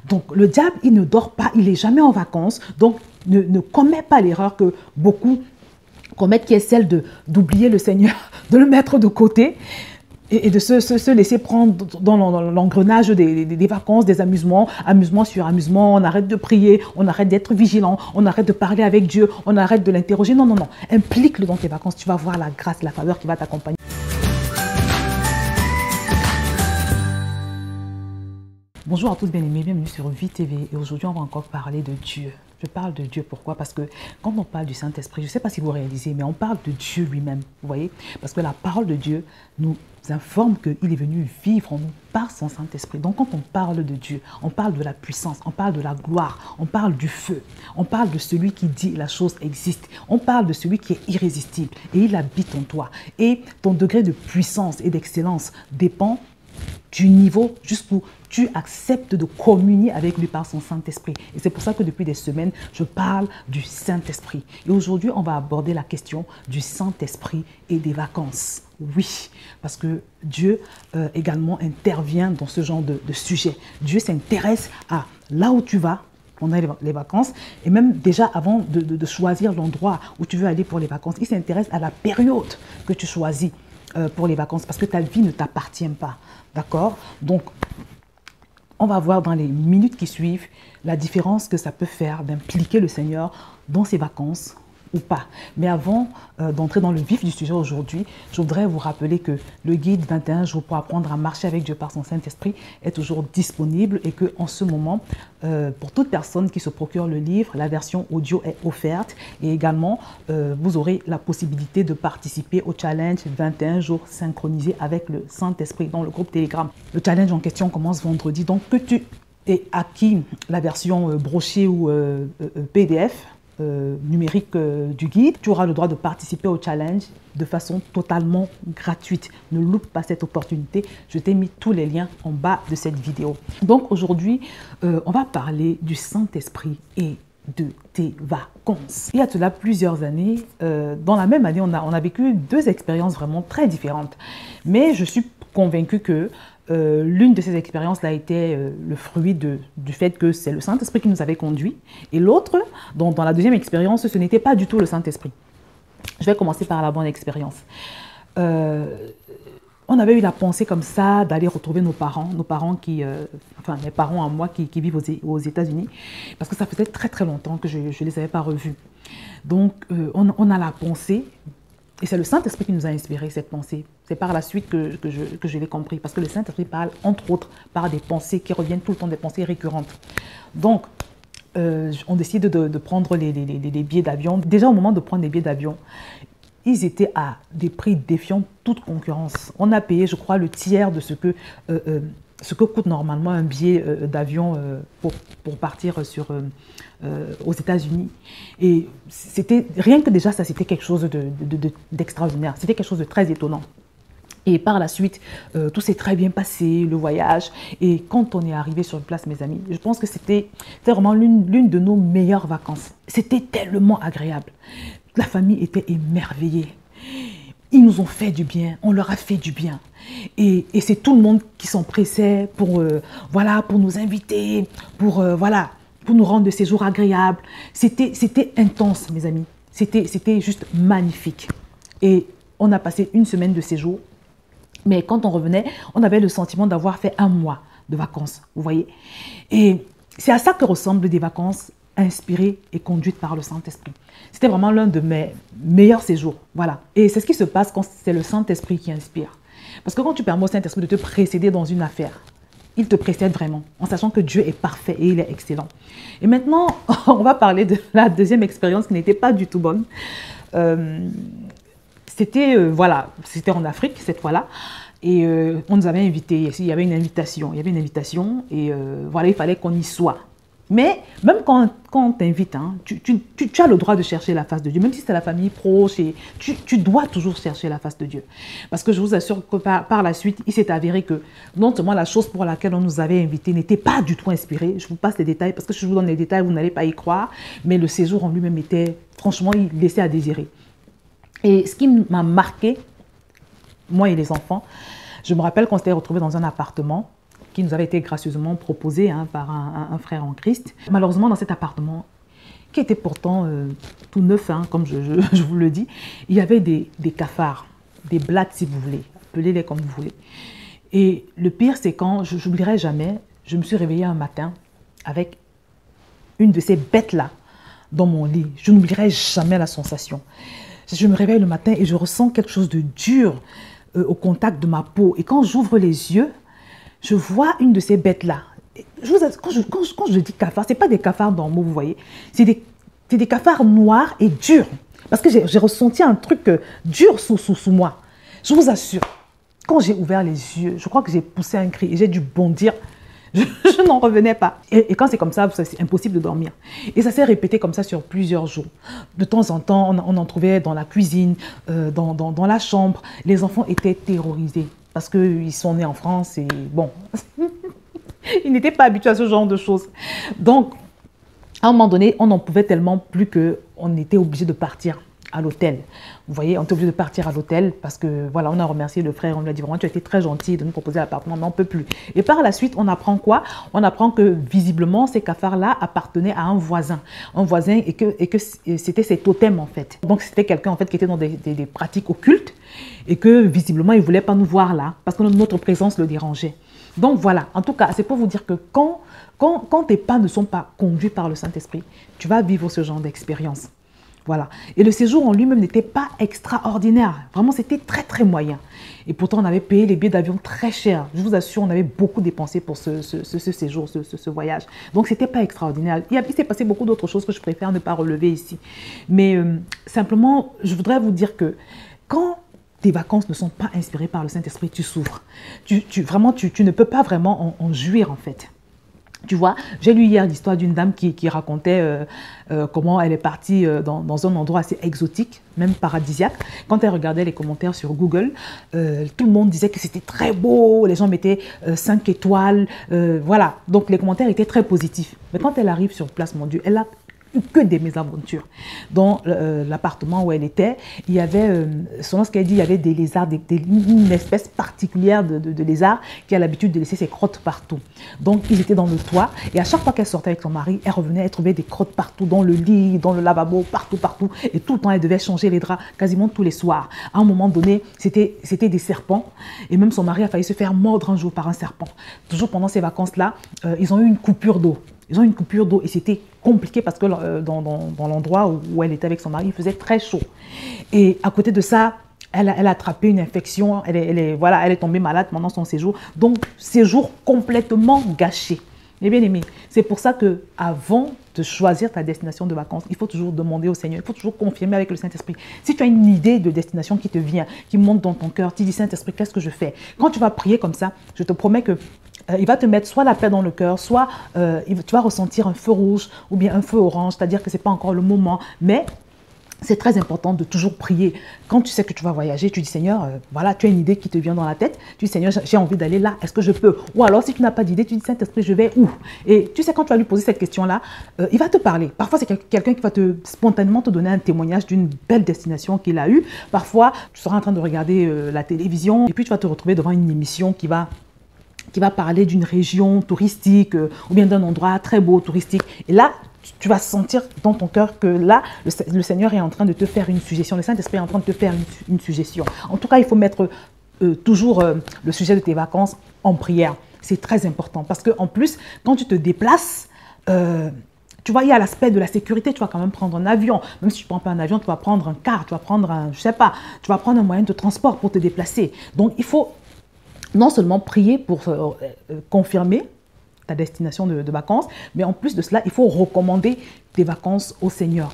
Donc, le diable, il ne dort pas, il n'est jamais en vacances. Donc, ne commets pas l'erreur que beaucoup commettent, qui est celle d'oublier le Seigneur, de le mettre de côté et de se laisser prendre dans l'engrenage des vacances, des amusements, amusement sur amusement. On arrête de prier, on arrête d'être vigilant, on arrête de parler avec Dieu, on arrête de l'interroger. Non, non, non. Implique-le dans tes vacances. Tu vas voir la grâce, la faveur qui va t'accompagner. Bonjour à tous bien-aimés, bienvenue sur Vie TV et aujourd'hui on va encore parler de Dieu. Je parle de Dieu, pourquoi? Parce que quand on parle du Saint-Esprit, je ne sais pas si vous réalisez, mais on parle de Dieu lui-même, vous voyez? Parce que la parole de Dieu nous informe qu'il est venu vivre en nous par son Saint-Esprit. Donc quand on parle de Dieu, on parle de la puissance, on parle de la gloire, on parle du feu, on parle de celui qui dit la chose existe, on parle de celui qui est irrésistible et il habite en toi. Et ton degré de puissance et d'excellence dépend du niveau jusqu'où tu acceptes de communier avec lui par son Saint-Esprit. Et c'est pour ça que depuis des semaines, je parle du Saint-Esprit. Et aujourd'hui, on va aborder la question du Saint-Esprit et des vacances. Oui, parce que Dieu également intervient dans ce genre de sujet. Dieu s'intéresse à là où tu vas pendant les vacances et même déjà avant de choisir l'endroit où tu veux aller pour les vacances. Il s'intéresse à la période que tu choisis pour les vacances parce que ta vie ne t'appartient pas. D'accord? Donc, on va voir dans les minutes qui suivent la différence que ça peut faire d'impliquer le Seigneur dans ses vacances ou pas. Mais avant d'entrer dans le vif du sujet aujourd'hui, je voudrais vous rappeler que le guide 21 jours pour apprendre à marcher avec Dieu par son Saint-Esprit est toujours disponible et qu'en ce moment, pour toute personne qui se procure le livre, la version audio est offerte et également, vous aurez la possibilité de participer au challenge 21 jours synchronisé avec le Saint-Esprit dans le groupe Telegram. Le challenge en question commence vendredi, donc que tu aies acquis la version brochée ou PDF, numérique du guide, tu auras le droit de participer au challenge de façon totalement gratuite. Ne loupe pas cette opportunité. Je t'ai mis tous les liens en bas de cette vidéo. Donc aujourd'hui, on va parler du Saint-Esprit et de tes vacances. Il y a cela plusieurs années, dans la même année, on a vécu deux expériences vraiment très différentes. Mais je suis convaincue que l'une de ces expériences-là était le fruit du fait que c'est le Saint-Esprit qui nous avait conduits. Et l'autre, dans la deuxième expérience, ce n'était pas du tout le Saint-Esprit. Je vais commencer par la bonne expérience. On avait eu la pensée comme ça d'aller retrouver nos parents qui, enfin mes parents à moi qui vivent aux États-Unis, parce que ça faisait très très longtemps que je ne les avais pas revus. Donc on a la pensée. Et c'est le Saint-Esprit qui nous a inspiré cette pensée. C'est par la suite que je l'ai compris. Parce que le Saint-Esprit parle, entre autres, par des pensées qui reviennent tout le temps, des pensées récurrentes. Donc, on décide de prendre les billets d'avion. Déjà, au moment de prendre les billets d'avion, ils étaient à des prix défiant toute concurrence. On a payé, je crois, le tiers de ce que coûte normalement un billet d'avion pour partir aux États-Unis. Et c'était rien que déjà ça, c'était quelque chose d'extraordinaire. C'était quelque chose de très étonnant. Et par la suite, tout s'est très bien passé, le voyage. Et quand on est arrivé sur place, mes amis, je pense que c'était vraiment l'une de nos meilleures vacances. C'était tellement agréable. La famille était émerveillée. Ils nous ont fait du bien, on leur a fait du bien. Et c'est tout le monde qui s'empressait pour nous inviter, pour nous rendre de séjours agréables. C'était intense, mes amis. C'était juste magnifique. Et on a passé une semaine de séjour. Mais quand on revenait, on avait le sentiment d'avoir fait un mois de vacances, vous voyez. Et c'est à ça que ressemblent des vacances inspirées et conduites par le Saint-Esprit. C'était vraiment l'un de mes meilleurs séjours, voilà. Et c'est ce qui se passe quand c'est le Saint-Esprit qui inspire. Parce que quand tu permets au Saint-Esprit de te précéder dans une affaire, il te précède vraiment, en sachant que Dieu est parfait et il est excellent. Et maintenant, on va parler de la deuxième expérience qui n'était pas du tout bonne. C'était en Afrique cette fois-là. Et on nous avait invités, il y avait une invitation, et il fallait qu'on y soit. Mais même quand on t'invite, hein, tu as le droit de chercher la face de Dieu, même si c'est la famille proche, et tu dois toujours chercher la face de Dieu. Parce que je vous assure que par la suite, il s'est avéré que non seulement la chose pour laquelle on nous avait invités n'était pas du tout inspirée, je vous passe les détails, parce que si je vous donne les détails, vous n'allez pas y croire, mais le séjour en lui-même était, franchement, il laissait à désirer. Et ce qui m'a marqué, moi et les enfants, je me rappelle qu'on s'était retrouvés dans un appartement qui nous avait été gracieusement proposé hein, par un frère en Christ. Malheureusement, dans cet appartement, qui était pourtant tout neuf, hein, comme je vous le dis, il y avait des cafards, des blattes si vous voulez, appelez-les comme vous voulez. Et le pire, c'est quand, je n'oublierai jamais, je me suis réveillée un matin avec une de ces bêtes-là dans mon lit. Je n'oublierai jamais la sensation. Je me réveille le matin et je ressens quelque chose de dur au contact de ma peau. Et quand j'ouvre les yeux, je vois une de ces bêtes-là. Quand je dis cafards, ce n'est pas des cafards normaux, vous voyez. C'est des cafards noirs et durs. Parce que j'ai ressenti un truc dur sous moi. Je vous assure, quand j'ai ouvert les yeux, je crois que j'ai poussé un cri et j'ai dû bondir. Je n'en revenais pas. Et quand c'est comme ça, c'est impossible de dormir. Et ça s'est répété comme ça sur plusieurs jours. De temps en temps, on en trouvait dans la cuisine, dans la chambre. Les enfants étaient terrorisés parce qu'ils sont nés en France et bon, ils n'étaient pas habitués à ce genre de choses. Donc, à un moment donné, on n'en pouvait tellement plus qu'on était obligé de partir à l'hôtel. Vous voyez, on était obligé de partir à l'hôtel parce que, voilà, on a remercié le frère, on lui a dit vraiment, tu as été très gentil de nous proposer l'appartement, mais on ne peut plus. Et par la suite, on apprend quoi? On apprend que, visiblement, ces cafards-là appartenaient à un voisin et que c'était ses totems, en fait. Donc, c'était quelqu'un, en fait, qui était dans des pratiques occultes et que, visiblement, il ne voulait pas nous voir là parce que notre présence le dérangeait. Donc, voilà, en tout cas, c'est pour vous dire que quand tes pas ne sont pas conduits par le Saint-Esprit, tu vas vivre ce genre d'expérience. Voilà. Et le séjour en lui-même n'était pas extraordinaire. Vraiment, c'était très, très moyen. Et pourtant, on avait payé les billets d'avion très cher. Je vous assure, on avait beaucoup dépensé pour ce séjour, ce voyage. Donc, ce n'était pas extraordinaire. Il s'est passé beaucoup d'autres choses que je préfère ne pas relever ici. Mais simplement, je voudrais vous dire que quand tes vacances ne sont pas inspirées par le Saint-Esprit, tu souffres. Vraiment, tu ne peux pas vraiment en jouir, en fait. Tu vois, j'ai lu hier l'histoire d'une dame qui racontait comment elle est partie dans un endroit assez exotique, même paradisiaque. Quand elle regardait les commentaires sur Google, tout le monde disait que c'était très beau, les gens mettaient 5 étoiles, voilà. Donc les commentaires étaient très positifs. Mais quand elle arrive sur place, mon Dieu, elle a que des mésaventures. Dans l'appartement où elle était, il y avait, selon ce qu'elle dit, il y avait des lézards, une espèce particulière de lézard qui a l'habitude de laisser ses crottes partout. Donc, ils étaient dans le toit et à chaque fois qu'elle sortait avec son mari, elle revenait, elle trouvait des crottes partout, dans le lit, dans le lavabo, partout. Et tout le temps, elle devait changer les draps quasiment tous les soirs. À un moment donné, c'était des serpents et même son mari a failli se faire mordre un jour par un serpent. Toujours pendant ces vacances-là, ils ont eu une coupure d'eau. Ils ont eu une coupure d'eau et c'était compliqué parce que dans l'endroit où elle était avec son mari, il faisait très chaud. Et à côté de ça, elle a attrapé une infection, elle est tombée malade pendant son séjour. Donc, séjour complètement gâché. Mes bien-aimés, c'est pour ça qu'avant de choisir ta destination de vacances, il faut toujours demander au Seigneur, il faut toujours confirmer avec le Saint-Esprit. Si tu as une idée de destination qui te vient, qui monte dans ton cœur, tu dis Saint-Esprit, qu'est-ce que je fais? Quand tu vas prier comme ça, je te promets que il va te mettre soit la paix dans le cœur, soit tu vas ressentir un feu rouge ou bien un feu orange, c'est-à-dire que ce n'est pas encore le moment, mais c'est très important de toujours prier. Quand tu sais que tu vas voyager, tu dis Seigneur, voilà, tu as une idée qui te vient dans la tête, tu dis Seigneur, j'ai envie d'aller là, est-ce que je peux? Ou alors si tu n'as pas d'idée, tu dis Saint-Esprit, je vais où? Et tu sais, quand tu vas lui poser cette question-là, il va te parler. Parfois, c'est quelqu'un qui va spontanément te donner un témoignage d'une belle destination qu'il a eue. Parfois, tu seras en train de regarder la télévision et puis tu vas te retrouver devant une émission qui va parler d'une région touristique ou bien d'un endroit très beau touristique. Et là, tu vas sentir dans ton cœur que là, le Seigneur est en train de te faire une suggestion. Le Saint-Esprit est en train de te faire une suggestion. En tout cas, il faut mettre toujours le sujet de tes vacances en prière. C'est très important parce qu'en plus, quand tu te déplaces, tu vois, il y a l'aspect de la sécurité. Tu vas quand même prendre un avion. Même si tu ne prends pas un avion, tu vas prendre un car, tu vas prendre je sais pas, tu vas prendre un moyen de transport pour te déplacer. Donc, il faut non seulement prier pour confirmer ta destination de vacances, mais en plus de cela, il faut recommander tes vacances au Seigneur.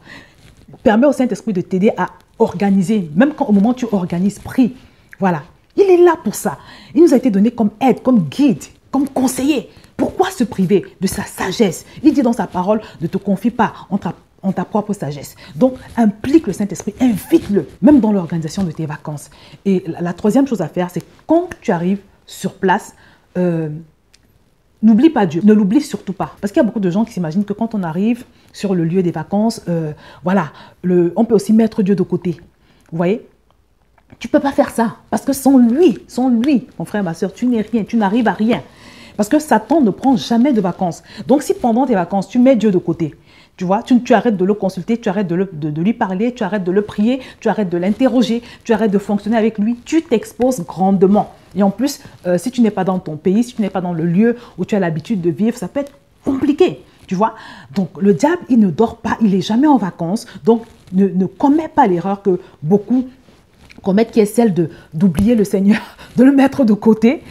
Permets au Saint-Esprit de t'aider à organiser, même quand au moment où tu organises, prie. Voilà, il est là pour ça. Il nous a été donné comme aide, comme guide, comme conseiller. Pourquoi se priver de sa sagesse? Il dit dans sa parole, ne te confie pas en ta propre sagesse. Donc, implique le Saint-Esprit, invite-le, même dans l'organisation de tes vacances. Et la troisième chose à faire, c'est quand tu arrives sur place, n'oublie pas Dieu, ne l'oublie surtout pas. Parce qu'il y a beaucoup de gens qui s'imaginent que quand on arrive sur le lieu des vacances, voilà, on peut aussi mettre Dieu de côté. Vous voyez? Tu ne peux pas faire ça. Parce que sans lui, mon frère, ma soeur, tu n'es rien, tu n'arrives à rien. Parce que Satan ne prend jamais de vacances. Donc, si pendant tes vacances, tu mets Dieu de côté, tu vois, tu arrêtes de le consulter, tu arrêtes de lui parler, tu arrêtes de le prier, tu arrêtes de l'interroger, tu arrêtes de fonctionner avec lui, tu t'exposes grandement. Et en plus, si tu n'es pas dans ton pays, si tu n'es pas dans le lieu où tu as l'habitude de vivre, ça peut être compliqué, tu vois. Donc, le diable, il ne dort pas, il n'est jamais en vacances. Donc, ne commets pas l'erreur que beaucoup commettent, qui est celle d'oublier le Seigneur, de le mettre de côté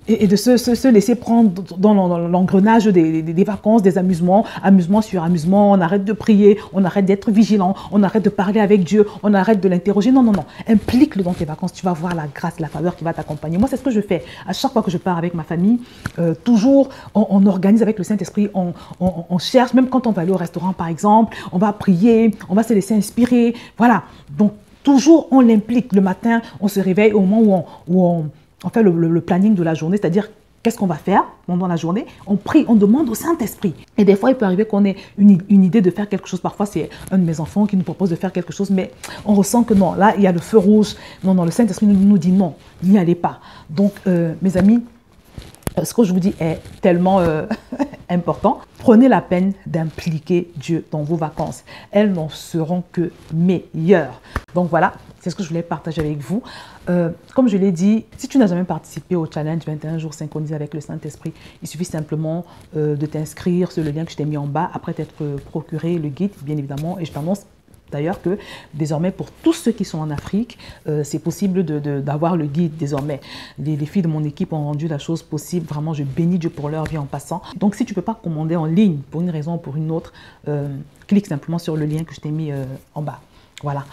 et de se laisser prendre dans l'engrenage des vacances, des amusements, amusement sur amusement. On arrête de prier, on arrête d'être vigilant, on arrête de parler avec Dieu, on arrête de l'interroger. Non, non, non. Implique-le dans tes vacances. Tu vas voir la grâce, la faveur qui va t'accompagner. Moi, c'est ce que je fais. À chaque fois que je pars avec ma famille, toujours, on organise avec le Saint-Esprit, on cherche, même quand on va aller au restaurant, par exemple, on va prier, on va se laisser inspirer. Voilà. Donc, toujours, on l'implique. Le matin, on se réveille au moment où on fait le planning de la journée, c'est-à-dire qu'est-ce qu'on va faire pendant la journée. On prie, on demande au Saint-Esprit. Et des fois, il peut arriver qu'on ait une idée de faire quelque chose. Parfois, c'est un de mes enfants qui nous propose de faire quelque chose, mais on ressent que non, là, il y a le feu rouge. Non, non, le Saint-Esprit nous dit non, n'y allez pas. Donc, mes amis, ce que je vous dis est tellement important. Prenez la peine d'impliquer Dieu dans vos vacances. Elles n'en seront que meilleures. Donc voilà, c'est ce que je voulais partager avec vous. Comme je l'ai dit, si tu n'as jamais participé au challenge 21 jours synchronisés avec le Saint-Esprit, il suffit simplement de t'inscrire sur le lien que je t'ai mis en bas, après t'être procuré le guide, bien évidemment, et je t'annonce d'ailleurs que désormais, pour tous ceux qui sont en Afrique, c'est possible d'avoir le guide désormais. Les filles de mon équipe ont rendu la chose possible. Vraiment, je bénis Dieu pour leur vie en passant. Donc, si tu ne peux pas commander en ligne pour une raison ou pour une autre, clique simplement sur le lien que je t'ai mis en bas. Voilà.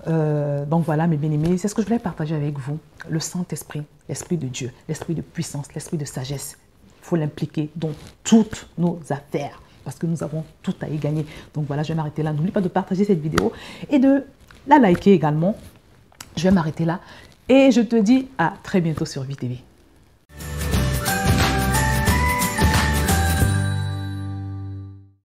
Donc voilà, mes bien-aimés, c'est ce que je voulais partager avec vous. Le Saint-Esprit, l'Esprit de Dieu, l'Esprit de puissance, l'Esprit de sagesse. Il faut l'impliquer dans toutes nos affaires, parce que nous avons tout à y gagner. Donc voilà, je vais m'arrêter là. N'oublie pas de partager cette vidéo et de la liker également. Je vais m'arrêter là et je te dis à très bientôt sur VTV.